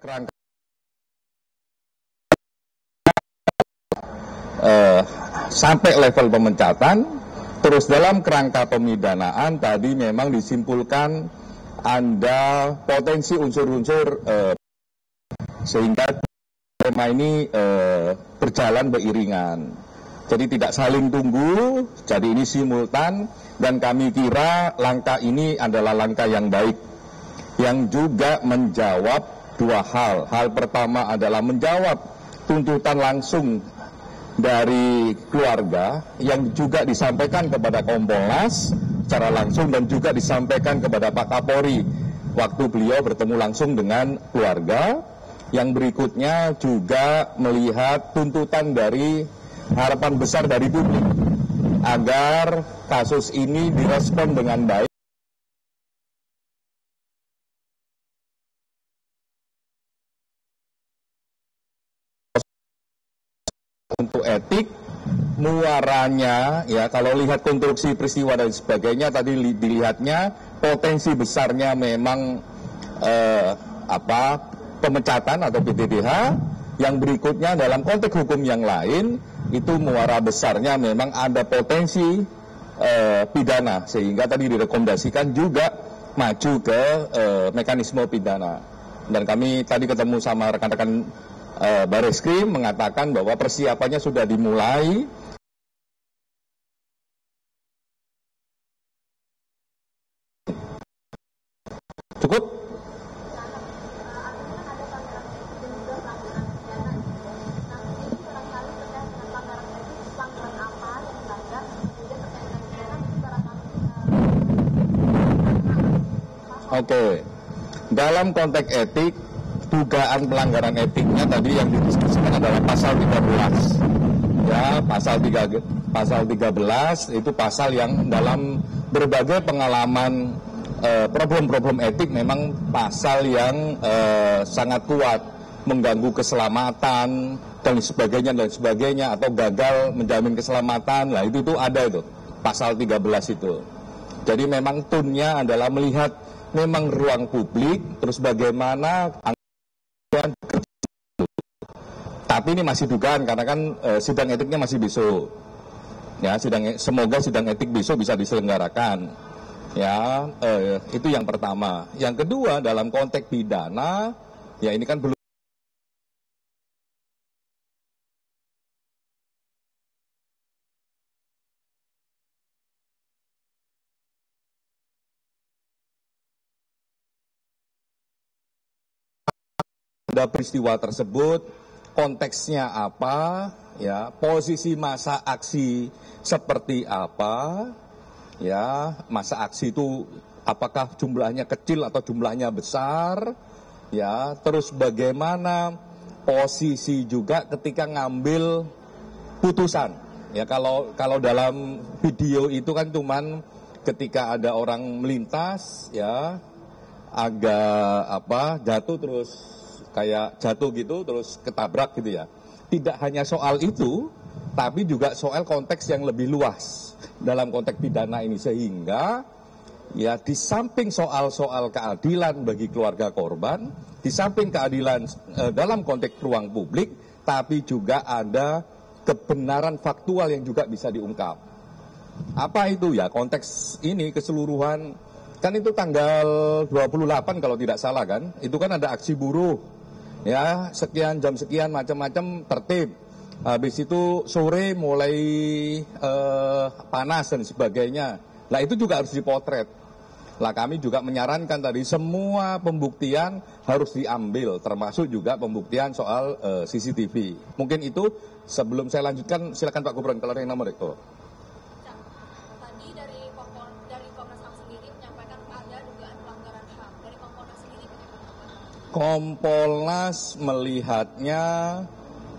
kerangka sampai level pemecatan, terus dalam kerangka pemidanaan tadi memang disimpulkan ada potensi unsur-unsur sehingga tema ini berjalan beriringan. Jadi tidak saling tunggu, jadi ini simultan, dan kami kira langkah ini adalah langkah yang baik, yang juga menjawab dua hal. Hal pertama adalah menjawab tuntutan langsung dari keluarga yang juga disampaikan kepada Kompolnas secara langsung dan juga disampaikan kepada Pak Kapolri waktu beliau bertemu langsung dengan keluarga. Yang berikutnya juga melihat tuntutan dari harapan besar dari publik agar kasus ini direspon dengan baik untuk etik muaranya, ya kalau lihat konstruksi peristiwa dan sebagainya tadi dilihatnya potensi besarnya memang pemecatan atau PTDH. Yang berikutnya dalam konteks hukum yang lain itu muara besarnya memang ada potensi pidana, sehingga tadi direkomendasikan juga maju ke mekanisme pidana. Dan kami tadi ketemu sama rekan-rekan Bareskrim mengatakan bahwa persiapannya sudah dimulai. Cukup? Oke, dalam konteks etik, dugaan pelanggaran etiknya tadi yang didiskusikan adalah pasal 13. Ya, pasal 13 itu pasal yang dalam berbagai pengalaman problem-problem etik memang pasal yang sangat kuat, mengganggu keselamatan dan sebagainya atau gagal menjamin keselamatan. Nah, itu tuh ada itu pasal 13 itu. Jadi memang tunnya adalah melihat memang ruang publik, terus bagaimana tapi ini masih dugaan karena kan sidang etiknya masih besok. Ya, semoga sidang etik besok bisa diselenggarakan. Ya, itu yang pertama. Yang kedua dalam konteks pidana, ya ini kan belum ada peristiwa tersebut, konteksnya apa, ya, posisi masa aksi seperti apa, ya, masa aksi itu apakah jumlahnya kecil atau jumlahnya besar, ya, terus bagaimana posisi juga ketika ngambil putusan, ya, kalau dalam video itu kan cuman ketika ada orang melintas, ya, agak jatuh terus kayak jatuh gitu terus ketabrak gitu ya. Tidak hanya soal itu, tapi juga soal konteks yang lebih luas dalam konteks pidana ini, sehingga ya di samping soal-soal keadilan bagi keluarga korban, di samping keadilan dalam konteks ruang publik, tapi juga ada kebenaran faktual yang juga bisa diungkap. Apa itu ya konteks ini keseluruhan, kan itu tanggal 28 kalau tidak salah kan, itu kan ada aksi buruh. Ya, sekian jam sekian macam-macam tertib. Habis itu sore mulai panas dan sebagainya. Lah itu juga harus dipotret. Lah kami juga menyarankan tadi semua pembuktian harus diambil, termasuk juga pembuktian soal CCTV. Mungkin itu sebelum saya lanjutkan silakan Pak Gubernur kalau ada yang nomor itu. Tadi dari Komnas HAM sendiri menyampaikan ada dugaan pelanggaran HAM. Dari Kompolnas sendiri Kompolnas melihatnya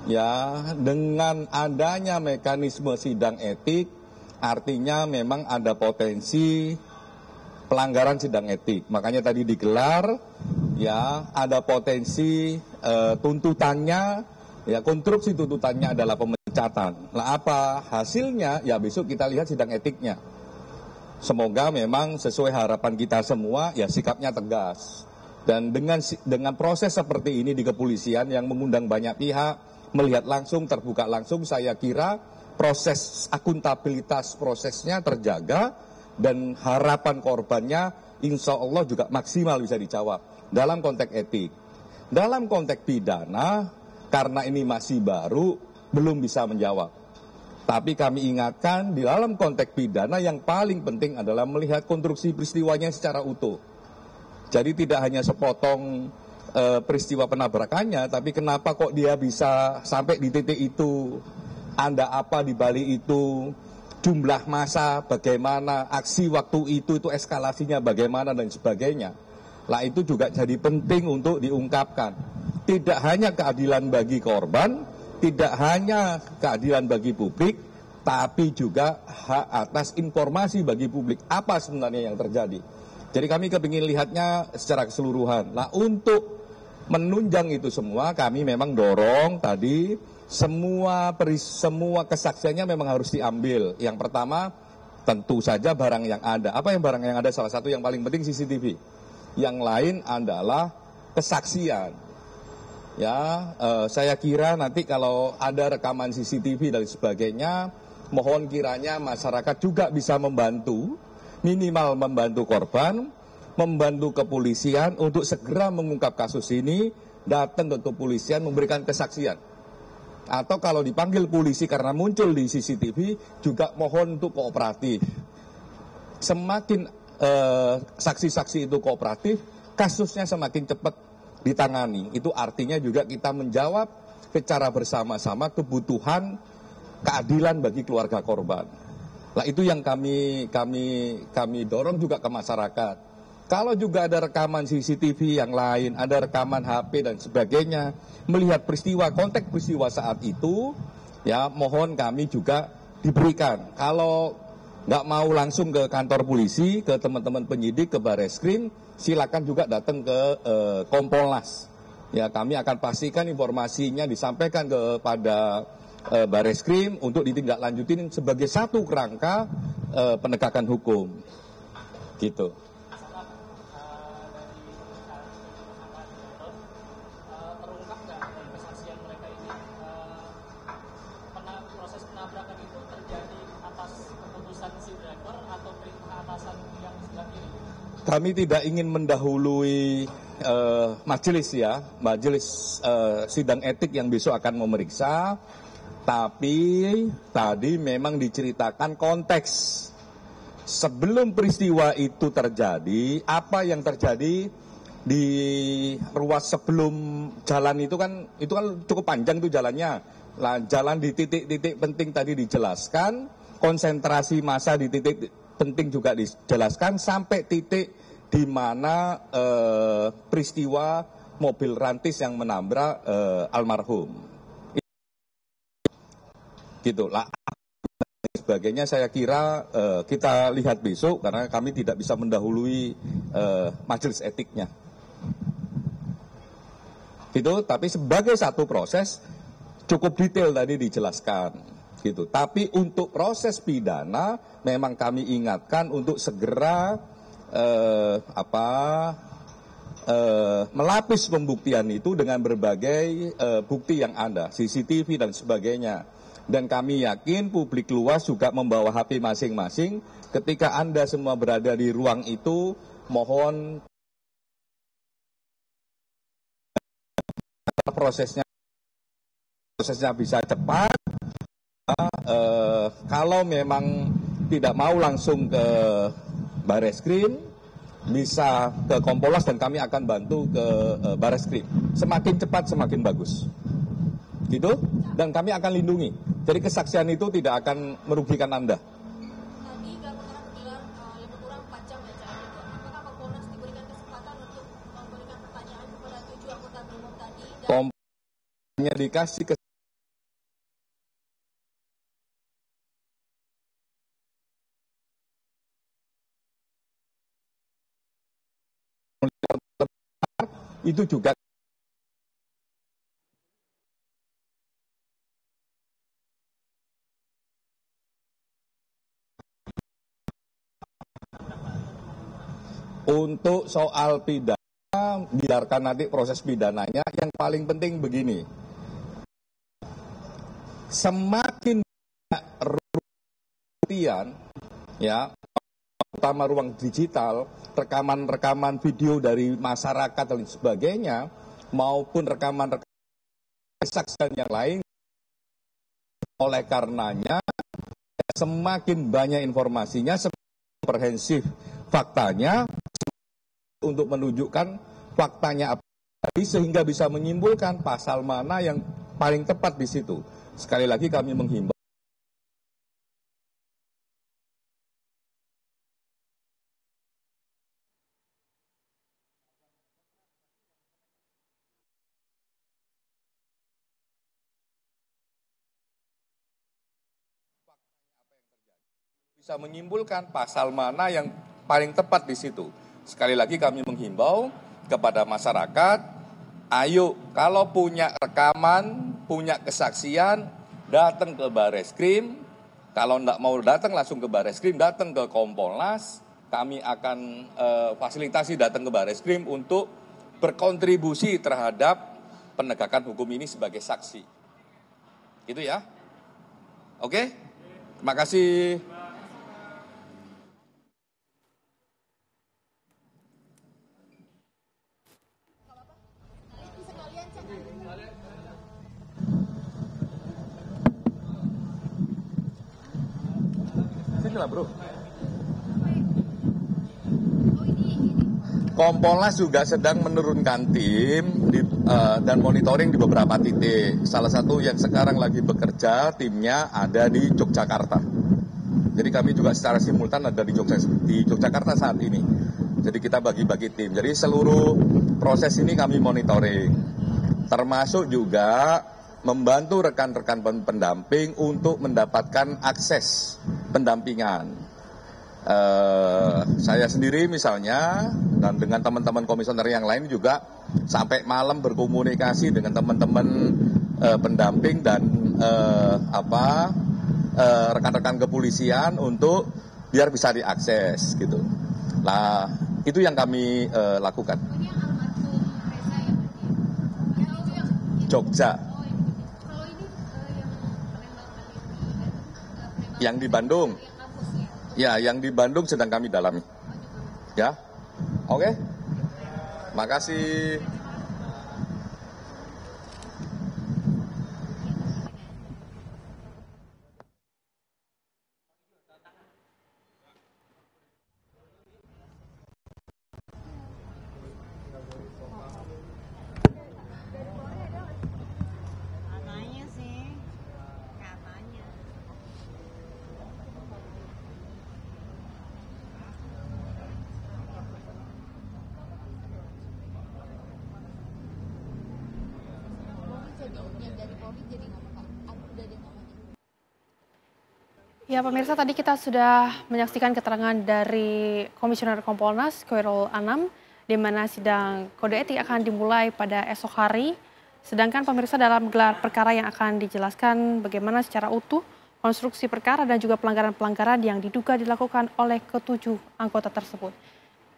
ya dengan adanya mekanisme sidang etik, artinya memang ada potensi pelanggaran sidang etik. Makanya tadi digelar, ya ada potensi tuntutannya, ya konstruksi tuntutannya adalah pemecatan. Nah apa hasilnya? Ya besok kita lihat sidang etiknya. Semoga memang sesuai harapan kita semua, ya sikapnya tegas. Dan dengan proses seperti ini di kepolisian yang mengundang banyak pihak, melihat langsung, terbuka langsung, saya kira proses akuntabilitas prosesnya terjaga dan harapan korbannya insya Allah juga maksimal bisa dijawab dalam konteks etik. Dalam konteks pidana, karena ini masih baru, belum bisa menjawab. Tapi kami ingatkan di dalam konteks pidana yang paling penting adalah melihat konstruksi peristiwanya secara utuh. Jadi tidak hanya sepotong peristiwa penabrakannya, tapi kenapa kok dia bisa sampai di titik itu, ada apa di balik itu, jumlah massa bagaimana, aksi waktu itu eskalasinya bagaimana dan sebagainya. Lah itu juga jadi penting untuk diungkapkan. Tidak hanya keadilan bagi korban, tidak hanya keadilan bagi publik, tapi juga hak atas informasi bagi publik apa sebenarnya yang terjadi. Jadi kami kepingin lihatnya secara keseluruhan. Nah untuk menunjang itu semua kami memang dorong tadi semua kesaksiannya memang harus diambil. Yang pertama tentu saja barang yang ada. Apa yang barang yang ada? Salah satu yang paling penting CCTV. Yang lain adalah kesaksian. Ya, saya kira nanti kalau ada rekaman CCTV dan sebagainya, mohon kiranya masyarakat juga bisa membantu, minimal membantu korban, membantu kepolisian untuk segera mengungkap kasus ini, datang ke kepolisian memberikan kesaksian. Atau kalau dipanggil polisi karena muncul di CCTV, juga mohon untuk kooperatif. Semakin saksi-saksi itu kooperatif, kasusnya semakin cepat ditangani. Itu artinya juga kita menjawab secara bersama-sama kebutuhan keadilan bagi keluarga korban. Nah itu yang kami dorong juga ke masyarakat. Kalau juga ada rekaman CCTV yang lain, ada rekaman HP dan sebagainya, melihat peristiwa, konteks peristiwa saat itu, ya mohon kami juga diberikan. Kalau nggak mau langsung ke kantor polisi, ke teman-teman penyidik, ke Barreskrim, silakan juga datang ke Kompolnas. Ya kami akan pastikan informasinya disampaikan kepada Barreskrim untuk ditindaklanjutin sebagai satu kerangka penegakan hukum, gitu. Terungkap nggak dari kesaksian mereka ini proses penabrakan itu terjadi atas keputusan si driver atau perintah atasan yang sebelah kiri? Kami tidak ingin mendahului majelis ya, majelis sidang etik yang besok akan memeriksa. Tapi tadi memang diceritakan konteks sebelum peristiwa itu terjadi, apa yang terjadi di ruas sebelum jalan itu kan cukup panjang tuh jalannya. Nah, jalan di titik-titik penting tadi dijelaskan, konsentrasi massa di titik penting juga dijelaskan sampai titik di mana peristiwa mobil rantis yang menabrak almarhum. Gitulah sebagainya saya kira kita lihat besok karena kami tidak bisa mendahului majelis etiknya. Gitu, tapi sebagai satu proses cukup detail tadi dijelaskan gitu. Tapi untuk proses pidana memang kami ingatkan untuk segera melapis pembuktian itu dengan berbagai bukti yang ada, CCTV dan sebagainya. Dan kami yakin publik luas juga membawa HP masing-masing. Ketika Anda semua berada di ruang itu, mohon prosesnya bisa cepat. Kalau memang tidak mau langsung ke Barreskrim, bisa ke Kompolnas dan kami akan bantu ke Barreskrim. Semakin cepat semakin bagus. Gitu, dan kami akan lindungi. Jadi kesaksian itu tidak akan merugikan Anda. Tadi Gabungan gelar lebih kurang 4 jam ya Cak. Apakah Kompolnas diberikan kesempatan untuk memberikan pertanyaan kepada 7 anggota BRIMOB tadi? Kompolnasnya dikasih itu juga untuk soal pidana biarkan nanti proses pidananya. Yang paling penting begini, semakin banyak rupiah, ya, utama ruang digital, rekaman-rekaman video dari masyarakat dan sebagainya, maupun rekaman-rekaman kesaksian yang lain. Oleh karenanya, semakin banyak informasinya, semakin komprehensif faktanya, untuk menunjukkan faktanya apa, sehingga bisa menyimpulkan pasal mana yang paling tepat di situ. Sekali lagi kami menghimbau. Bisa menyimpulkan pasal mana yang paling tepat di situ. Sekali lagi kami menghimbau kepada masyarakat, ayo kalau punya rekaman, punya kesaksian, datang ke Barreskrim. Kalau tidak mau datang langsung ke Barreskrim, datang ke Kompolnas. Kami akan fasilitasi datang ke Barreskrim untuk berkontribusi terhadap penegakan hukum ini sebagai saksi. Itu ya. Oke? Terima kasih. Sinilah bro. Kompolnas juga sedang menurunkan tim dan monitoring di beberapa titik. Salah satu yang sekarang lagi bekerja, timnya ada di Yogyakarta. Jadi kami juga secara simultan ada di Yogyakarta saat ini. Jadi kita bagi-bagi tim. Jadi seluruh proses ini kami monitoring. Termasuk juga membantu rekan-rekan pendamping untuk mendapatkan akses pendampingan. Saya sendiri misalnya dan dengan teman-teman komisioner yang lain juga sampai malam berkomunikasi dengan teman-teman pendamping dan rekan-rekan kepolisian untuk biar bisa diakses gitu. Nah, itu yang kami lakukan. Jogja. Yang di Bandung. Ya, yang di Bandung sedang kami dalami. Ya. Oke. Makasih. Katanya sih, katanya. Ya pemirsa, tadi kita sudah menyaksikan keterangan dari Komisioner Kompolnas Khairul Anam, di mana sidang kode etik akan dimulai pada esok hari. Sedangkan pemirsa, dalam gelar perkara yang akan dijelaskan bagaimana secara utuh konstruksi perkara dan juga pelanggaran-pelanggaran yang diduga dilakukan oleh ketujuh anggota tersebut.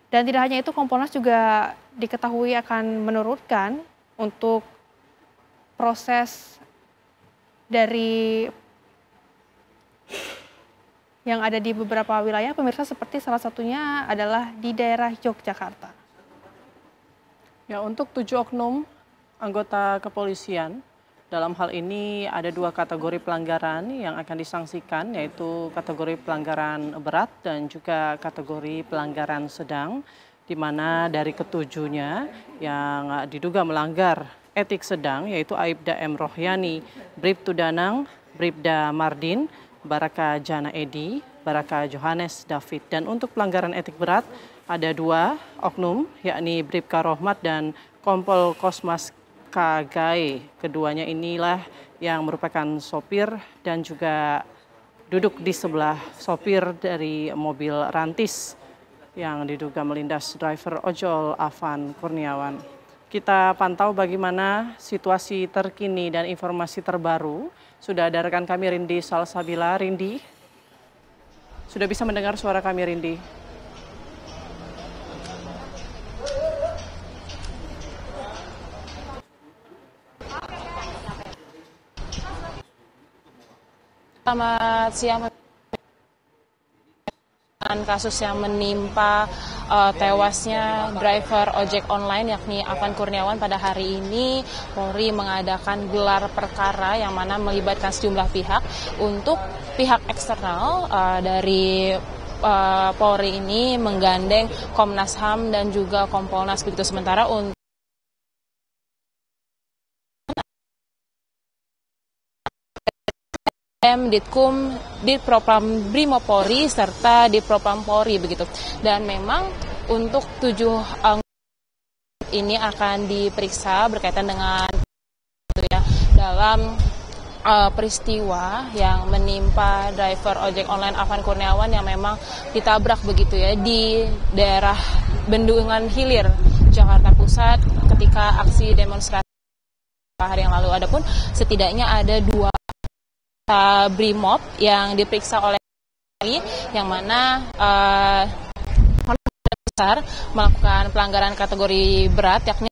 Dan tidak hanya itu, Kompolnas juga diketahui akan menurunkan untuk proses dari yang ada di beberapa wilayah, pemirsa, seperti salah satunya adalah di daerah Yogyakarta. Ya, untuk 7 oknum anggota kepolisian, dalam hal ini ada 2 kategori pelanggaran yang akan disangsikan, yaitu kategori pelanggaran berat dan juga kategori pelanggaran sedang, di mana dari ketujuhnya yang diduga melanggar etik sedang, yaitu Aibda M. Rohyani, Bribtu Danang, Bribda Mardin, Baraka Jana Edi, Baraka Johannes David. Dan untuk pelanggaran etik berat ada 2 oknum, yakni Bribka Rohmat dan Kompol Kosmas Kagae. Keduanya inilah yang merupakan sopir dan juga duduk di sebelah sopir dari mobil Rantis yang diduga melindas driver ojol Avan Kurniawan. Kita pantau bagaimana situasi terkini dan informasi terbaru. Sudah ada rekan kami Rindi Salsabila. Rindi, sudah bisa mendengar suara kami, Rindi? Selamat siang. Kasus yang menimpa tewasnya driver ojek online yakni Afan Kurniawan pada hari ini, Polri mengadakan gelar perkara yang mana melibatkan sejumlah pihak. Untuk pihak eksternal dari Polri ini menggandeng Komnas HAM dan juga Kompolnas, begitu. Sementara untuk Ditkum, Ditpropam Brimopolri serta Ditpropam Polri, begitu. Dan memang untuk 7 ini akan diperiksa berkaitan dengan dalam peristiwa yang menimpa driver ojek online Afan Kurniawan yang memang ditabrak begitu ya di daerah Bendungan Hilir, Jakarta Pusat ketika aksi demonstrasi hari yang lalu. Adapun setidaknya ada 2 Brimob yang diperiksa oleh Polri, yang mana besar melakukan pelanggaran kategori berat yakni,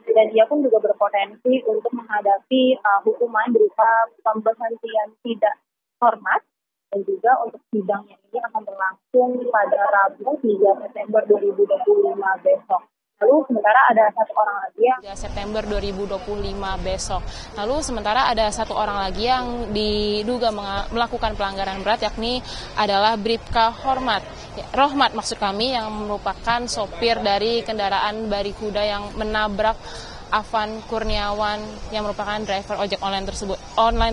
dan dia pun juga berpotensi untuk menghadapi hukuman berupa pemberhentian tidak hormat, dan juga untuk sidangnya ini akan berlangsung pada Rabu 3 September 2025 besok. Lalu sementara ada 1 orang lagi yang 3 September 2025 besok. Lalu sementara ada 1 orang lagi yang diduga melakukan pelanggaran berat yakni adalah Bribka Rohmat maksud kami, yang merupakan sopir dari kendaraan Barikuda yang menabrak Afan Kurniawan yang merupakan driver ojek online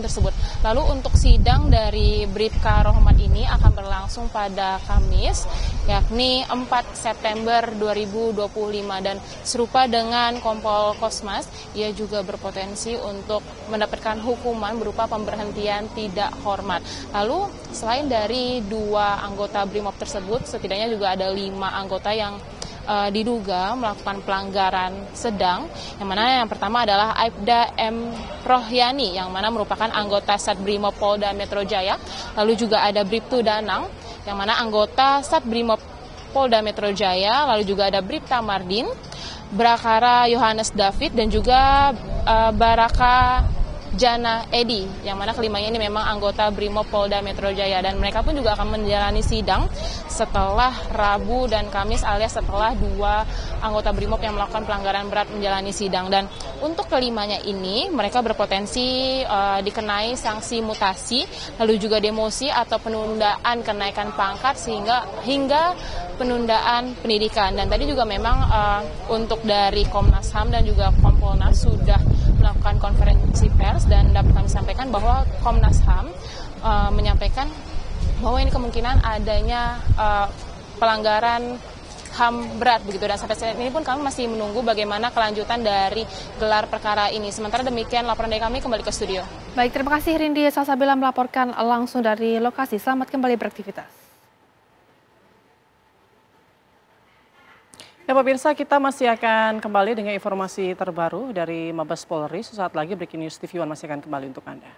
tersebut. Lalu untuk sidang dari Bribka Rohmat ini akan berlangsung pada Kamis yakni 4 September 2025, dan serupa dengan Kompol Kosmas, ia juga berpotensi untuk mendapatkan hukuman berupa pemberhentian tidak hormat. Lalu selain dari 2 anggota Brimob tersebut, setidaknya juga ada 5 anggota yang diduga melakukan pelanggaran sedang, yang mana yang pertama adalah Aibda M. Rohyani yang mana merupakan anggota Satbrimob Polda Metro Jaya. Lalu juga ada Bribtu Danang yang mana anggota Satbrimob Polda Metro Jaya. Lalu juga ada Bribta Mardin, Brakara Yohanes David, dan juga Baraka Jana Edi, yang mana kelimanya ini memang anggota Brimob Polda Metro Jaya, dan mereka pun juga akan menjalani sidang setelah Rabu dan Kamis, alias setelah 2 anggota Brimob yang melakukan pelanggaran berat menjalani sidang. Dan untuk kelimanya ini mereka berpotensi dikenai sanksi mutasi, lalu juga demosi atau penundaan kenaikan pangkat hingga penundaan pendidikan. Dan tadi juga memang untuk dari Komnas HAM dan juga Kompolnas sudah melakukan konferensi pers, dan dapat kami sampaikan bahwa Komnas HAM menyampaikan bahwa ini kemungkinan adanya pelanggaran HAM berat begitu, dan sampai saat ini pun kami masih menunggu bagaimana kelanjutan dari gelar perkara ini. Sementara demikian laporan dari kami, kembali ke studio. Baik, terima kasih Rindi Salsabila melaporkan langsung dari lokasi. Selamat kembali beraktivitas. Ya pemirsa, kita masih akan kembali dengan informasi terbaru dari Mabes Polri. Sesaat lagi Breaking News TV One masih akan kembali untuk Anda.